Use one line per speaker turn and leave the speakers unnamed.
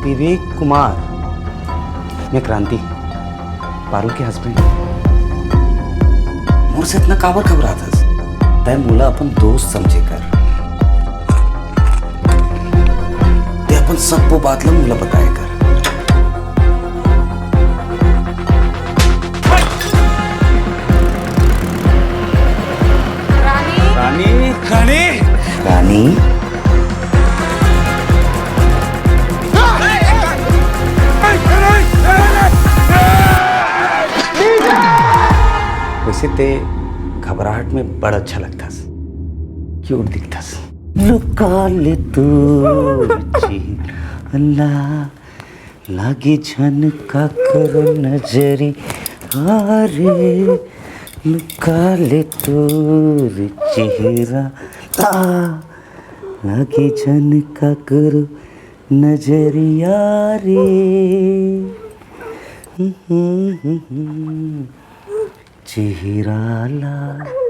विवेक कुमार, मैं क्रांति, पारुल के हस्बैंड। मुझसे इतना काबर घबरातास? तय मुला अपन दोस्त समझे कर, ते अपन सबको बातला मुला बताया कर। रानी रानी रानी वैसे ते घबराहट में बड़ा अच्छा लगता, क्यूट दिखता। लुका ले तू अल्लाह लागे झनका कर नजरी हारे, लुका ले तोर चेहरा लागे झनका कर नजरिया रे। चेहरा लाल